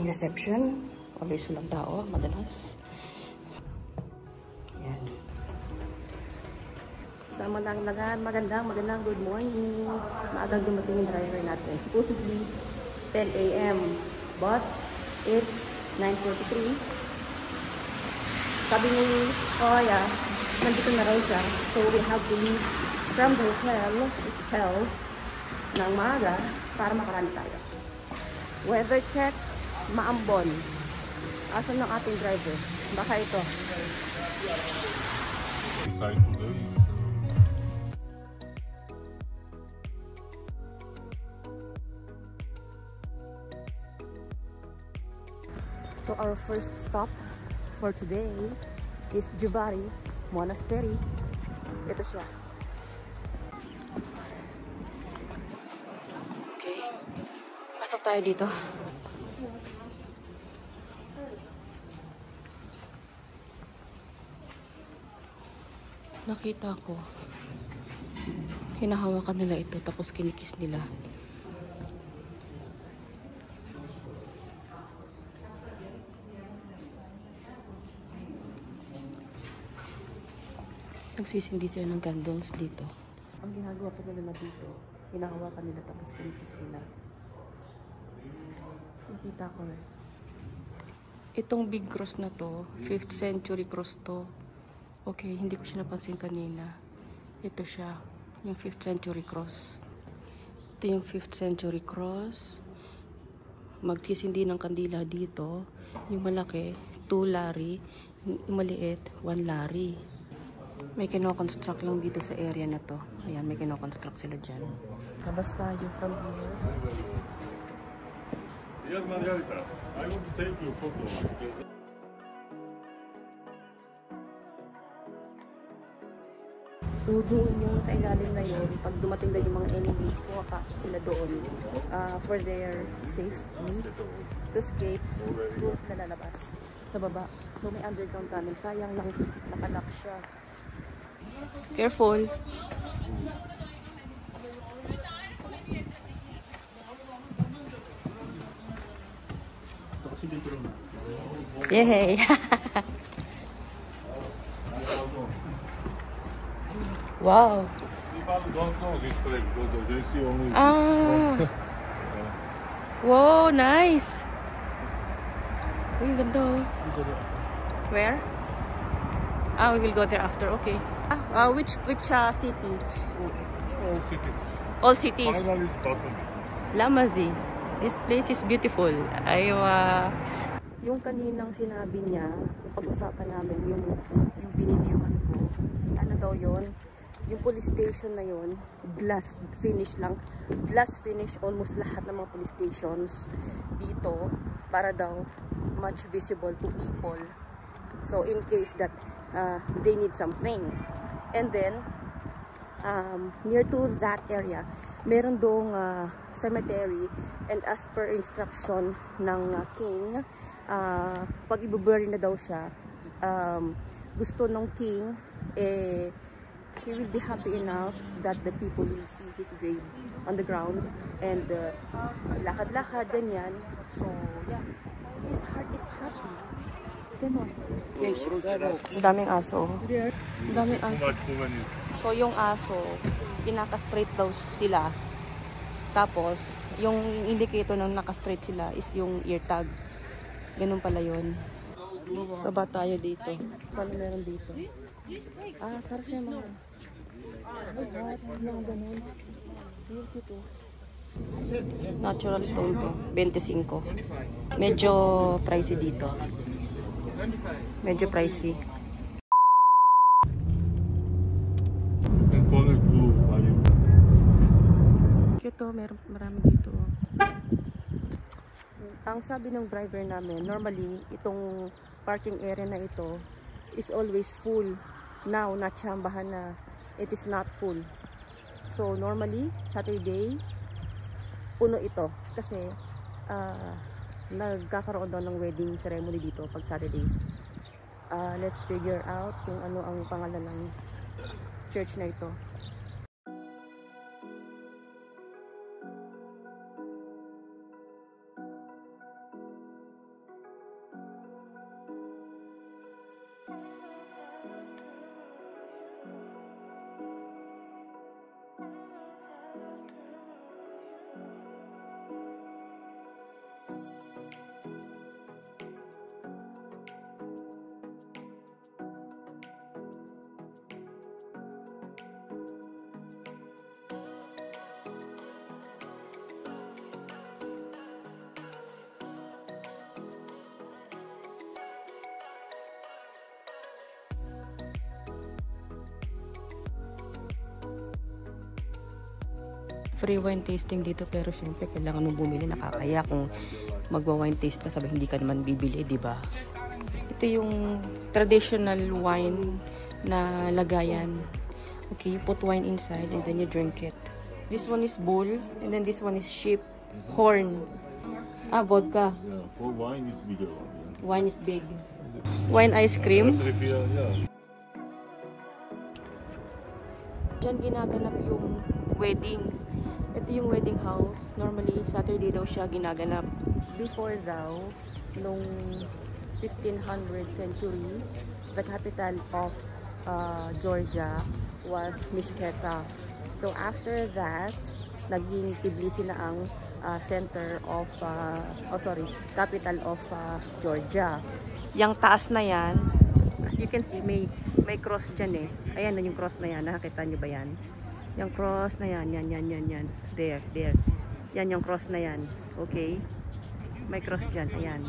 ating reception. Always walang tao, madalas. Yan. Sa magandang good morning. Maagang dumating yung driver natin. Supposedly 10 a.m. But it's 9:43. Sabi ni Koya, nandito na raw siya. So we have to leave from the hotel itself ng maaga para makarami tayo. Weather check, maambon. Asan ng ating driver? Baka ito. So our first stop for today is Juvari Monastery. Ito siya. Okay. Pasok tayo dito. Nakita ko. Hinahawakan nila ito tapos kinikis nila. Nagsisindi sila ng candles dito. Ang ginagawa pa nila dito, hinahawakan nila tapos kinikis nila. Nakita ko eh. Itong big cross na to, 5th century cross to. Okay, hindi ko siya napansin kanina. Ito siya, yung 5th century cross. Ito yung 5th century cross. Magsisindi ng kandila dito. Yung malaki, 2 lari. Yung maliit, 1 lari. May kino-construct lang dito sa area na to. Ayan, may kino-construct sila dyan. Labas tayo from here. Yes, Margarita. I want to take your photo. So, doon yung sa ilalim na yun, pag dumating na yung mga enemies, pumapasok sila doon for their safety, to escape, doon sila lalabas sa baba. So, may underground tunnel. Sayang lang, nakalock siya. Careful! Yay! Wow! People don't know this place because they see only. Wow, nice! Uy, ganda oh. Where? We will go there after. Okay. Which city? All cities. All cities. Final is bottom. Lamazi. This place is beautiful. Aywa. Yung kaninang sinabi niya, pag-usapan namin yung binidyohan ko. Ano daw yun? Yung police station na yun, glass finish lang. Glass finish almost lahat ng mga police stations dito para daw much visible to people. So in case that they need something. And then near to that area, meron doong cemetery, and as per instruction ng king, pag ibubury na daw siya, gusto ng king, he will be happy enough that the people will see his grave on the ground, and lakad-lakad, ganyan. So yeah, his heart is happy. Ganon. Ang daming aso. Ang daming aso. So yung aso, pinaka-straight daw sila. Tapos, yung indicator ng naka-straight sila is yung ear tag. Ganun pala yun. Baba tayo dito. Paano meron dito? Para siya mga... Mga ganun. Dito. Natural stone to. 25. Medyo pricey dito. Medyo pricey. Ito, marami dito. Ang sabi ng driver namin, normally, itong parking area na ito is always full. Now, natsambahan na it is not full. So, normally, Saturday, puno ito. Kasi, nagkakaroon daw ng wedding ceremony dito pag Saturdays. Let's figure out kung ano ang pangalan ng church na ito. free wine tasting dito, pero syempre kailangan mong bumili, nakakaya kung magwa-wine taste ka, sabi hindi ka naman bibili, di ba? Ito yung traditional wine na lagayan. Okay, you put wine inside and then you drink it. This one is bull and then this one is sheep horn. Ah, vodka. Yeah, for wine is bigger one. Yeah. Wine is big. Wine ice cream. Yeah. Diyan ginaganap yung wedding. Ito yung wedding house. Normally, Saturday daw siya ginaganap. Before daw, nung 1500 century, the capital of Georgia was Mishketa. So after that, naging Tbilisi na ang center of, capital of Georgia. Yang taas na yan, as you can see, may cross dyan eh. Ayan na yung cross na yan. Nakakita nyo ba yan? Yung cross na yan. Yan. There. Yan yung cross na yan. Okay? May cross dyan. Ayan.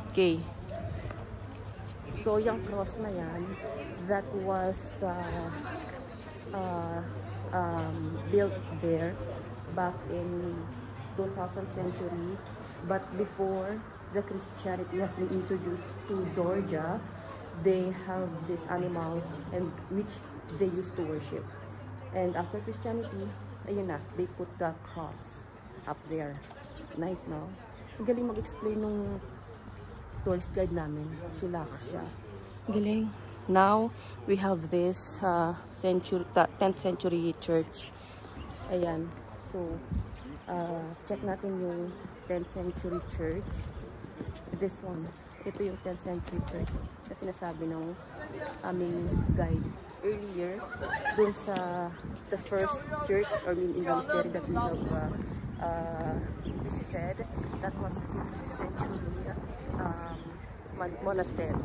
Okay. So, yung cross na yan, that was built there back in 2000th century. But before the Christianity has been introduced to Georgia, they have these animals and which they used to worship. And after Christianity, ayun na, they put the cross up there. Nice, no? Ang galing mag-explain nung tourist guide namin. Sila siya. Galing. Now, we have this 10th century church. Ayan. So, check natin yung 10th century church. This one. Ito yung 10th century church. Kasi nasabi ng aming guide earlier dun sa the first church or monastery that we have visited. That was 5th century monastery.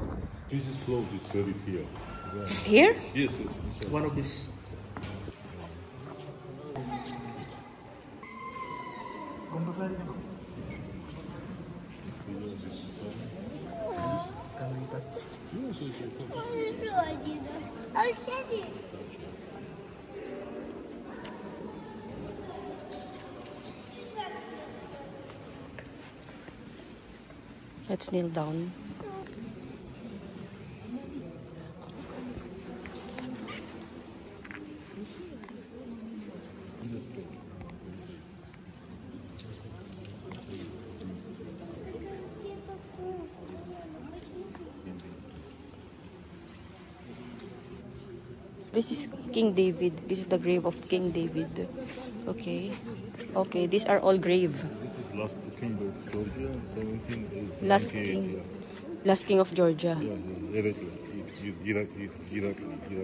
Jesus' clothes is buried here. Yeah. Here? Yes. One of these. Let's kneel down. This is King David. This is the grave of King David. Okay. Okay, these are all grave. This is last king of Georgia, 1798. Last king. Last king of Georgia.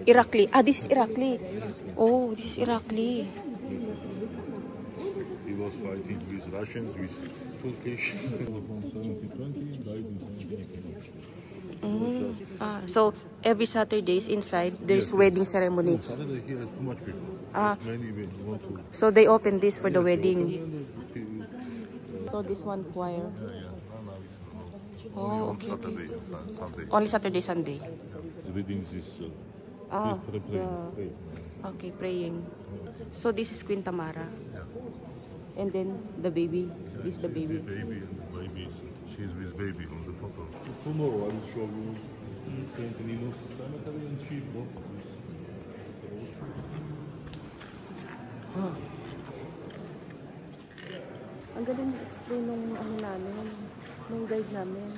Irakli. Ah, this is Irakli. Oh, this is Irakli. He was fighting with Russians, with Turkish. From 1720, died in 1780. So every Saturdays inside there's wedding ceremony. Saturday here too much people. Many want to. So they open this for the wedding. So this one choir. Oh, okay. Saturday and Sunday. Only Saturday, Sunday. The weddings is pray. Okay, praying. So this is Queen Tamara. And then the baby. This is the baby. Baby and the baby she's with baby on the photo. Tomorrow I will show you Saint Ninos cemetery and sheep. Ang galing explain nung guide namin.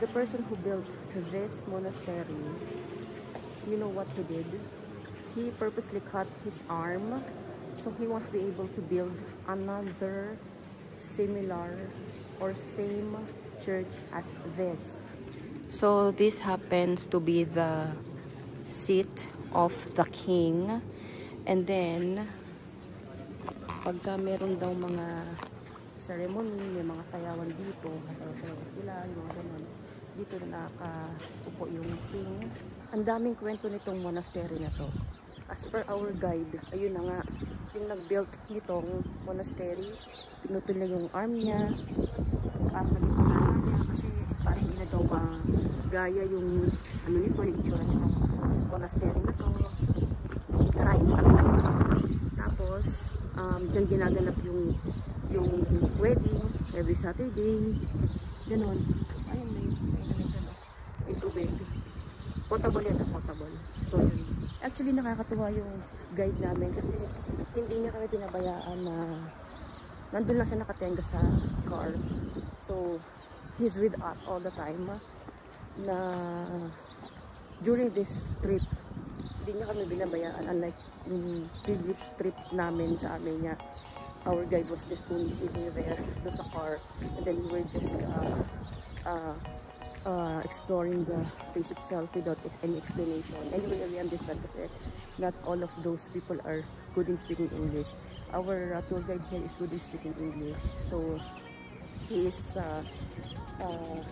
The person who built this monastery, you know what he did? He purposely cut his arm so he wants to be able to build another similar or same church as this. So this happens to be the seat of the king, and then pagka meron daw mga ceremony, may mga sayawan dito, kasayaw-sayaw sila, yung mga ganun, dito na nakaupo yung king. Ang daming kwento nitong monastery na to. As per our guide, ayun na nga, yung nag-built nitong monastery, pinutol na yung arm niya, naging pangalan niya, kasi parang hindi na daw gaya yung ano nito, yung itsura nitong monastery na to. Tara, yung Tapos, dyan ginaganap yung wedding every Saturday. Ganon. Ayun, may tubig. Potable yan, potable. So, actually nakakatuwa yung guide namin kasi hindi niya kami pinabayaan na nandun lang siya nakatenga sa car. So, he's with us all the time na during this trip, hindi niya kami binabayaan unlike yung previous trip namin sa Armenia. Our guide was just only sitting there sa car and then we were just exploring the place itself without any explanation. Anyway, we understand kasi not all of those people are good in speaking English. Our tour guide here is good in speaking English, so he is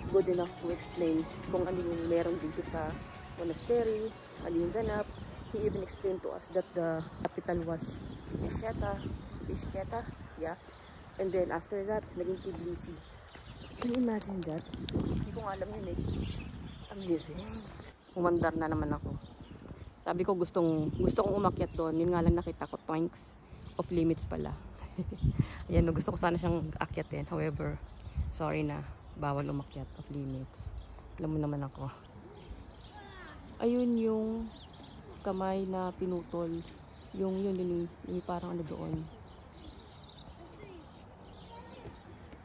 good enough to explain kung ano yung meron dito sa monastery, ano yung ganap. He even explained to us that the capital was Bishketa, yeah. And then after that, naging Tbilisi. Can you imagine that? Hindi ko nga alam yun eh. Amazing. Umandar na naman ako. Sabi ko gusto kong umakyat doon. Yun nga lang nakita ko, Twinks of limits pala. Ayan, no, gusto ko sana siyang akyatin. However, sorry na. Bawal umakyat of limits. Alam mo naman ako. Ayun yung kamay na pinutol. Yung parang ano doon.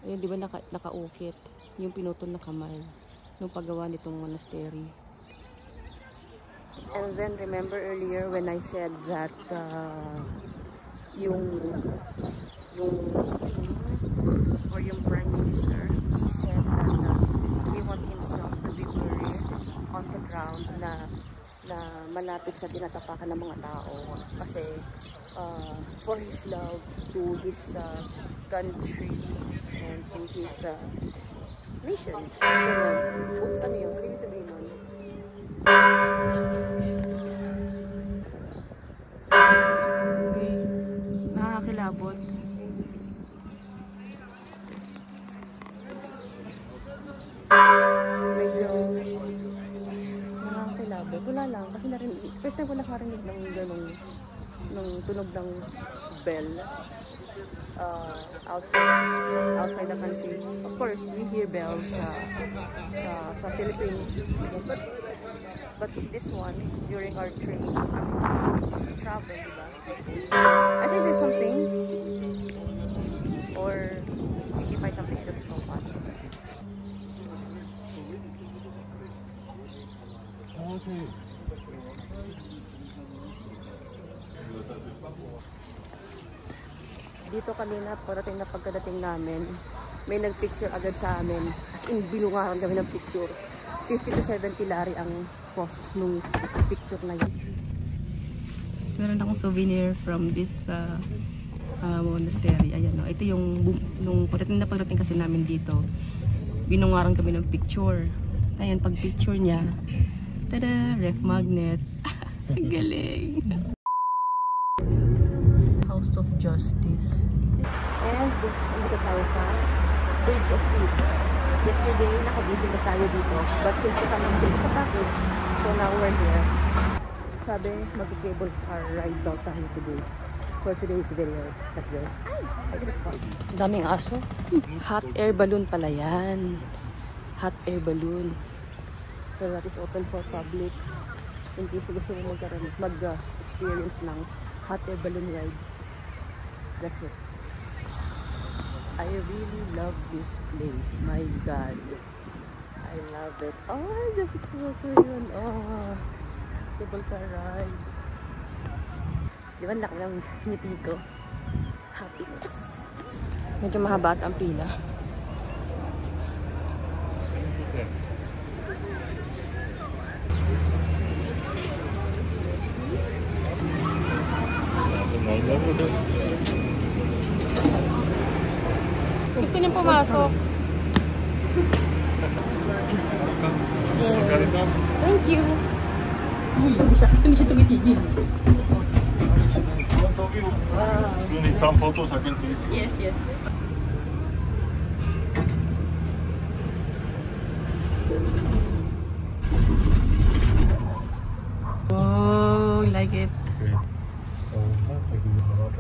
Ayun, di ba nakaukit yung pinutol na kamay nung paggawa nitong monastery. And then remember earlier when I said that yung king or yung prime minister, he said that he want himself to be buried on the ground na malapit sa tinatapakan ng mga tao kasi for his love to his country and to his mission. Oops, ano yun? Ano yung sabihin nun? Nakakilabot. Medyo nakakilabot. Wala lang. Kasi first time ko nakarinig ng ganong tunog ng bell outside the country. Of course, we hear bells sa Philippines. But this one, during our travel, diba? I think there's something or signify something that is not possible. Okay. Dito kanina, pagkadating namin, may nagpicture agad sa amin. As in, binungahan kami ng picture. 50 to 70 lari ang cost nung picture na yun. Meron akong souvenir from this monastery. Ayan, no? Ito yung, nung pagdating kasi namin dito, binungaran kami ng picture. Ayan, pag picture niya, tada, ref magnet. Galing! House of Justice. And dito tayo sa Bridge of Peace. Yesterday, nakabisin na tayo dito. But since kasama sila sa package, so now we're here. Sabi, mag-cable car ride daw tayo today. For today's video. Let's go. Daming aso. Hot air balloon pala yan. Hot air balloon. So that is open for public. In case gusto mo mag-experience ng hot air balloon ride. That's it. I really love this place. My God. I love it. Oh, that's cool yun. Oh, cable car ride. Di ba laki ng ngiti ko? Happiness. Medyo mahaba ang pila. Gusto niyang pumasok. Thank you. Hindi siya tumitigil. You need some photos, I can take. Yes, yes. Oh, like it. Okay.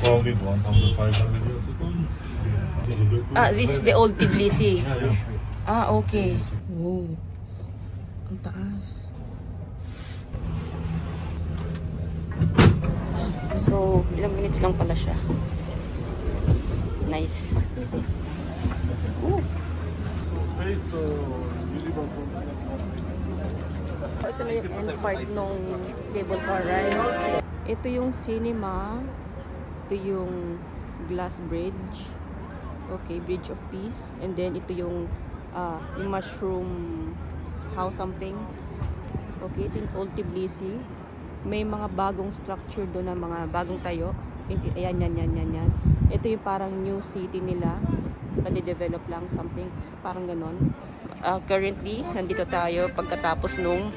Founded 1,500 years ago. Ah, this is the old Tbilisi. Yeah, yeah. Ah, okay. Wow. Ang taas. So, ilang minutes lang pala siya. Nice. Ooh. Ito na yung end part nung cable car ride. Ito yung cinema. Ito yung glass bridge. Okay, Bridge of Peace. And then ito yung mushroom house something. Okay, ito yung Old Tbilisi. May mga bagong structure doon na mga bagong tayo. Ayan, yan. Ito yung parang new city nila. Nade-develop lang something. Parang ganon. Currently, nandito tayo pagkatapos nung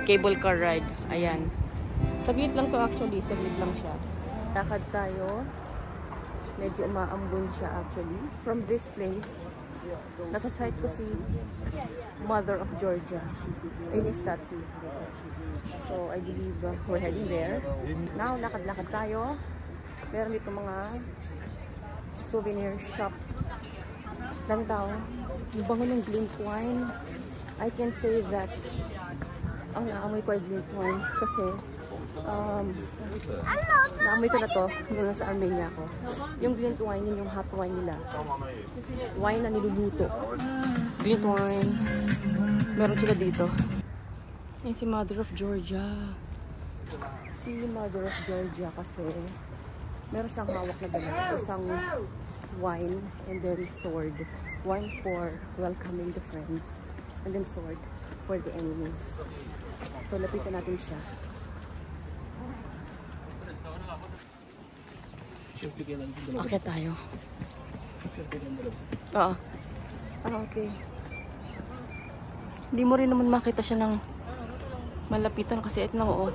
cable car ride. Ayan. Saglit lang to actually. Saglit lang siya. Lakad tayo. Medyo umaambon siya actually. From this place, nasa site ko si Mother of Georgia. In a statue. So, I believe we're heading there. Now, lakad-lakad tayo. Meron dito mga souvenir shop. Lang tao. Yung bango ng glint wine. I can say that ang naamoy ko ay glint wine kasi naamoy ko na to nung sa Armenia ko. Yung glint wine, yun yung hot wine nila. Wine na niluluto. Glint wine. Meron sila dito. Yan si Mother of Georgia. Si Mother of Georgia kasi meron siyang hawak na dala. Isang wine and then sword. Wine for welcoming the friends. And then sword for the enemies. So, lapitan natin siya. Okay tayo. Oo. Ah, okay. Hindi mo rin naman makita siya ng malapitan kasi ito na oo.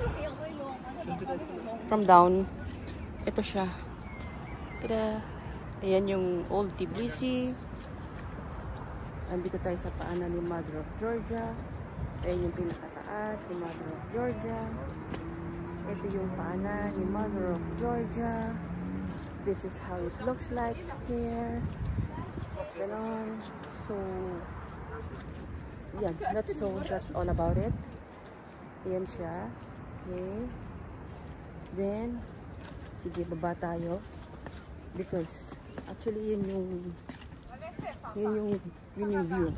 From down. Ito siya. Tada! Ayan yung Old Tbilisi. Andito tayo sa paanan ni Mother of Georgia. Ayan yung pinakataas ni Mother of Georgia. Ito yung paanan ni Mother of Georgia. This is how it looks like here. Ganon. So, yeah, that's all about it. Ayan siya. Okay. Then, sige, baba tayo. Because, actually, yun yung view.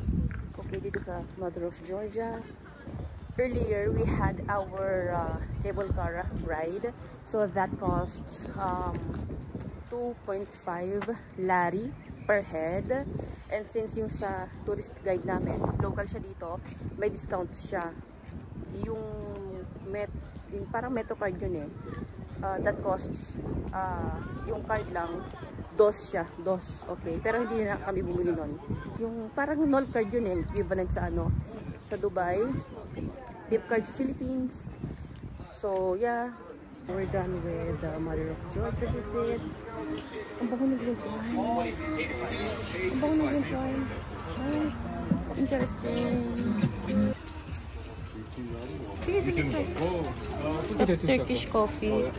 Okay, dito sa Mother of Georgia. Earlier, we had our cable car ride. So, that costs 2.5 lari per head. And since yung sa tourist guide namin, local siya dito, may discount siya. Yung parang Metro card yun eh. That costs, yung card lang, dos siya. Dos, okay. Pero hindi na kami bumili nun. Yung parang NOL card yun eh. Equivalent sa sa Dubai. Gift card sa Philippines. So, yeah. We're done with the Mother of Georgia visit. Ang bango ng glint wine. Ang bango ng glint wine. Nice. Interesting. Sige. Turkish coffee.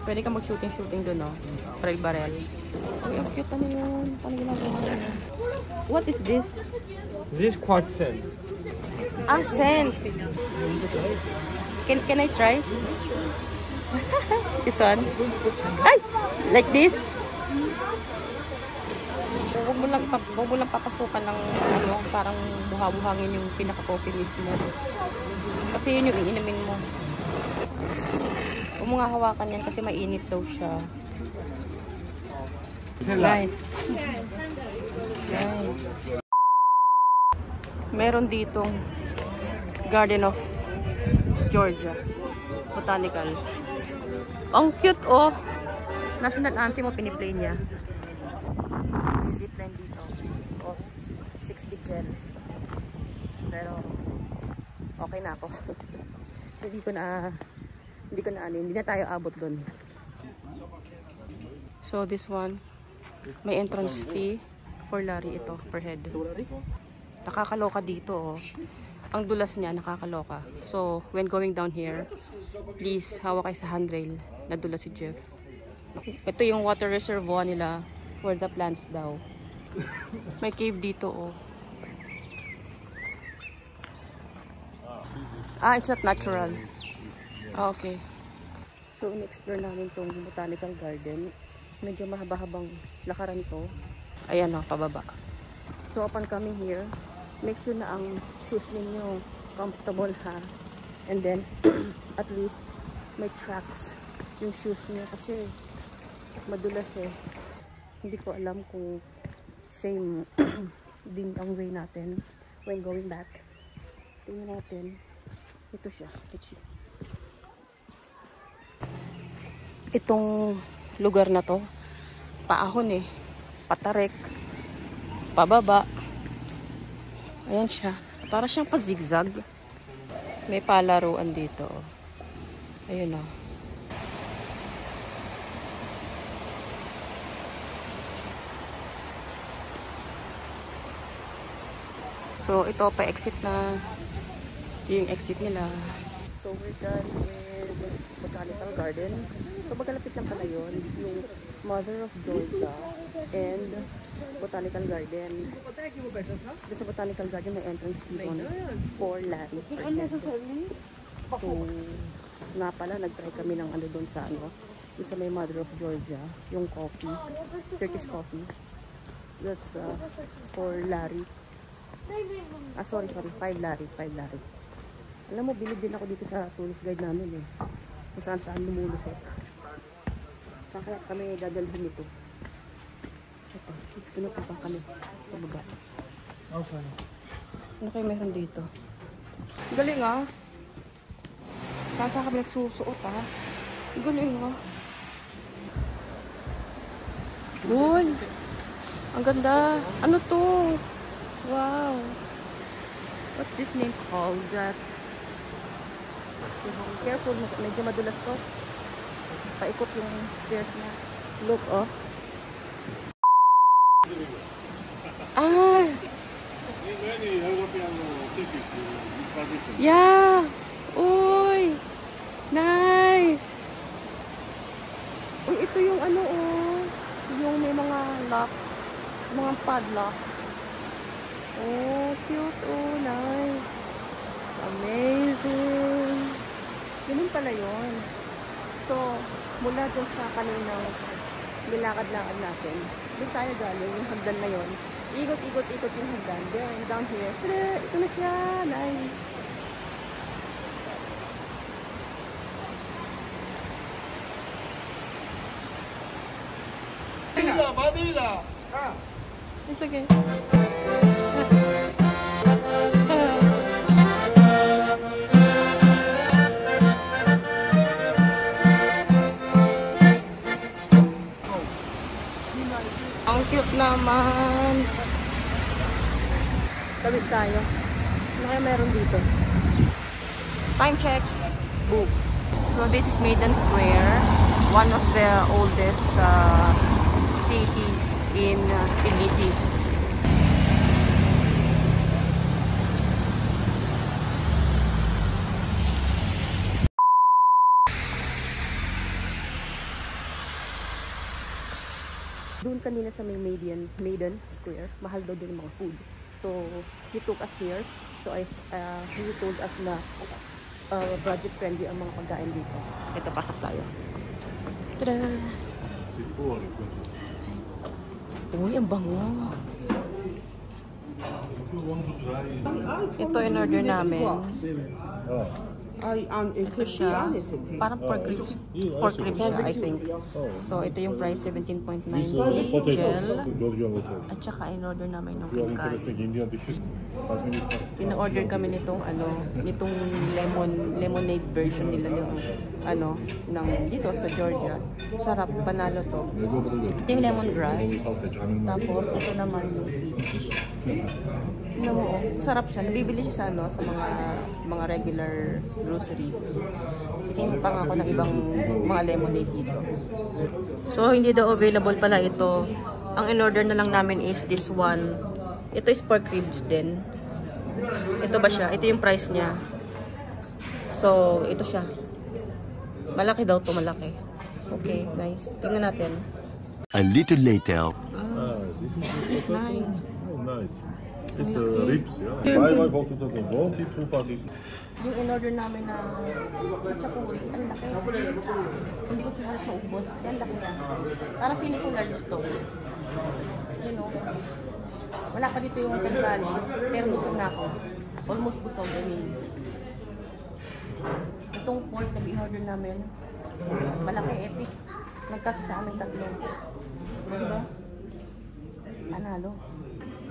Pwede ka mag-shooting doon, no? Barel. Ay, ang cute na yun. Paano ginagawa niya? What is this? This is quartz sand. Ah, sand. Can I try? This one? Ay! Like this? Huwag mo lang papasukan ng parang buha-buhangin yung pinaka-coffee mismo. Kasi yun yung iinimin mo. Huwag mo nga hawakan yan kasi mainit daw siya. Right. Meron ditong Garden of Georgia Botanical. Ang cute oh. National anthem mo piniplay niya. Zipline dito. Costs 60 gel. Pero okay na ako. Hindi na tayo abot doon. So this one, may entrance fee for lari ito per head. Nakakaloka dito oh. ang dulas niya nakakaloka. So, when going down here, please hawak kayo sa handrail. Nadulas si Jeff. Ito yung water reservoir nila for the plants daw. May cave dito, oh. Ah, it's not natural. Ah, okay. So, in-explore namin itong botanical garden. Medyo mahaba-habang lakaran to. Ayan, oh, pababa. So, upon coming here, make sure na ang shoes ninyo comfortable, ha. And then, at least, may tracks yung shoes niyo kasi madulas eh. Hindi ko alam kung same din ang way natin when going back. Tingnan natin. Ito siya. Let's see. Itong lugar na to, paahon eh. Patarik. Pababa. Ayan siya. Para siyang pa-zigzag. May palaruan dito. Ayun o. So, ito pa-exit na. Ito yung exit nila. So, we're done with Botanical Garden. So, magkalapit lang pala yun. Yung Mother of Georgia and Botanical Garden. Sa Botanical Garden may entrance fee on $4 per head. So, nga pala, nag-try kami ng ano doon sa ano. Yung sa may Mother of Georgia. Yung coffee. Turkish coffee. That's $4. Ah, sorry. $5. Alam mo, bilib din ako dito sa tourist guide namin eh. Kung saan lumulusot. Kaya kami dadalhin ito. Ito, pinupunta kami sa baba. Okay. Ano kayo meron dito? Galing ah. Kasa kami nagsusuot ah. Galing ah. Uy! Ang ganda. Ano to? Wow. What's this name called? That careful, medyo madulas to. Paikot yung stairs niya. Look, oh. Ah! Yeah! Uy! Nice! Uy, ito yung ano, oh. Yung may mga lock. Mga padlock. Oh, cute. Oh, nice. Amazing. Ganun pala yun. So, mula dun sa kaninang nilakad-lakad natin, doon tayo galing, yung hagdan na yun. Ikot yung hagdan. Then, down here. Tada! Ito na siya. Nice. Manila! Ah! It's okay. Ang cute naman. Tawid tayo. Ano kaya meron dito? Time check. Book. So this is Maiden Square. One of the oldest cities in Tbilisi. Doon kanina sa may Maiden Square, mahal daw din mga food. So, he took us here. So, he told us na budget friendly ang mga pagkain dito. Ito, pasok tayo. Tada! Uy, ang bango. Ito in order namin. Ito siya. Parang pork ribs siya, I think. So, ito yung price, 17.90 gel. At saka in order namin yung pagkain. Pina-order kami nitong nitong lemonade version nila ng dito sa Georgia. Sarap, panalo to. Ito yung lemongrass. Tapos ito naman yung peach. Tingnan mo, sarap siya. Nabibili siya sa mga regular groceries. Titingin pa nga ako ng ibang mga lemonade dito. So, hindi daw available pala ito. Ang in-order na lang namin is this one. Ito is pork ribs din. Ito ba siya? Ito yung price niya. So, ito siya. Malaki daw to, malaki. Okay, nice. Tingnan natin. A little later. This is It's nice. oh, nice. It's ribs, yeah. My wife also took a won't eat too fast. Yung in-order namin na chapuri, ang laki. Hindi ko siya halos maubos kasi ang laki niya. Parang feeling ko large to. You know, wala pa dito yung kandali, pero busog na ako. Almost busog, I mean. Itong pork na in-order namin, malaki, epic. Nagkasya sa amin tatlo. Diba? Panalo.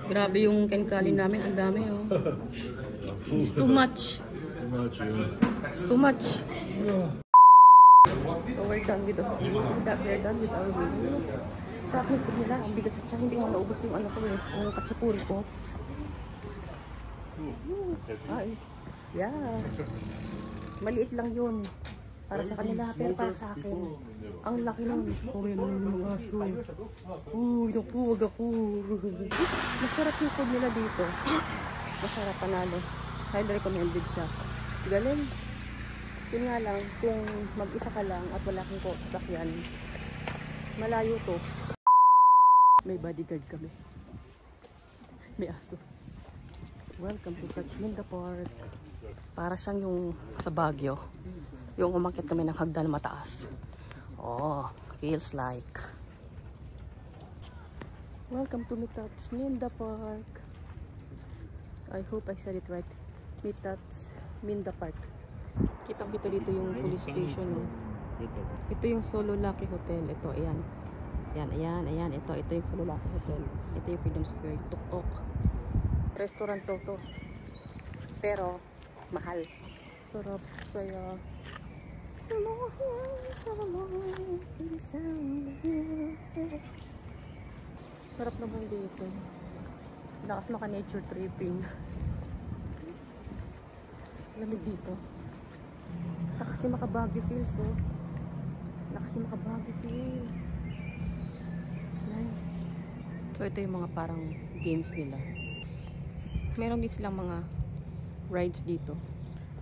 Grabe yung kenkali namin, ang dami oh. It's too much. Too much, yeah. It's too much. So we're done with we're done with our video. Sa akin po nila, ang bigat sa tiyan. Hindi ko naubos yung ano ko eh, yung katsapuri ko. Ay, yeah. Maliit lang yun. Para sa kanila, pero para sa akin, ang laki lang. Oh, may mga aso. Uy, naku, wag ako. Masarap yung food nila dito. Masarap, panalo. Highly recommended siya. Galing. Yun nga lang, kung mag-isa ka lang at wala kang sasakyan, malayo to. May bodyguard kami. May aso. Welcome to Cachminda Park. Para siyang yung sa Baguio. Yung umakyat kami ng hagdan mataas. Oh, feels like. Welcome to Cachminda Park. I hope I said it right. Cachminda Park. Kitang-kita dito yung police station. No? Ito yung Solo Lucky Hotel. Ito, ayan. Ayan. Ito yung Solo Lucky Hotel. Ito yung Freedom Square. Tuk-tuk. Restaurant to. Pero, mahal. Sarap, saya. Sarap naman dito. Lakas maka-nature tripping. Lamig dito. Lakas niya maka-Baguio feels, oh. Lakas niya maka-Baguio feels. Nice. So, ito yung mga parang games nila. Meron din silang mga rides dito.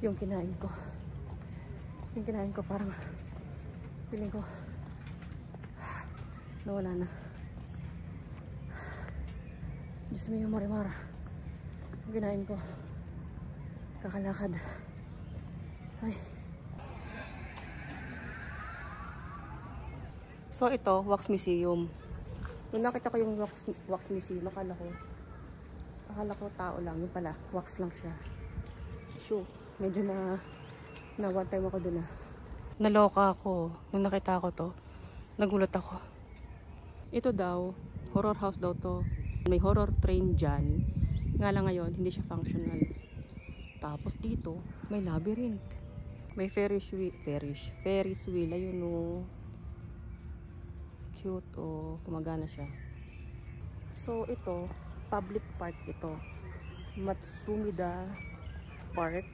Yung kinain ko. Parang feeling ko nawala na. Diyos mo yung marimara. Yung kinain ko. Kakalakad. Ay. So ito, Wax Museum. Nung nakita ko yung Wax Museum, akala ko tao lang. Yung pala, wax lang siya. So, medyo na one time ako dun ah. Naloka ako. Nung nakita ko to, nagulat ako. Ito daw, horror house daw to. May horror train dyan. Nga lang ngayon, hindi siya functional. Tapos dito, may labyrinth. May Ferris wheel. Ayun o. Cute o. Kumagana siya. So ito, public park ito. Matsumida Park.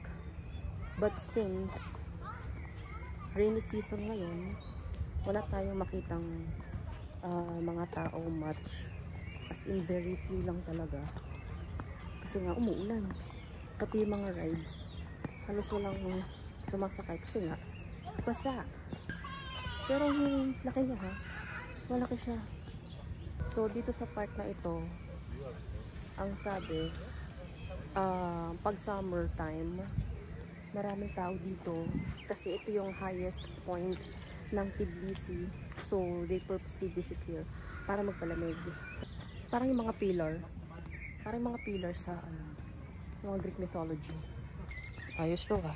But since rainy season ngayon, wala tayong makitang mga tao much. As in very few lang talaga. Kasi nga umuulan. Pati yung mga rides, halos walang sumasakay kasi nga basa. Pero yung laki niya ha, malaki siya. So dito sa park na ito, ang sabi, pag summer time, maraming tao dito kasi ito yung highest point ng Tbilisi. So they purposely visit here para magpalamig. Parang yung mga pillar, sa mga Greek mythology. Ayos to ha.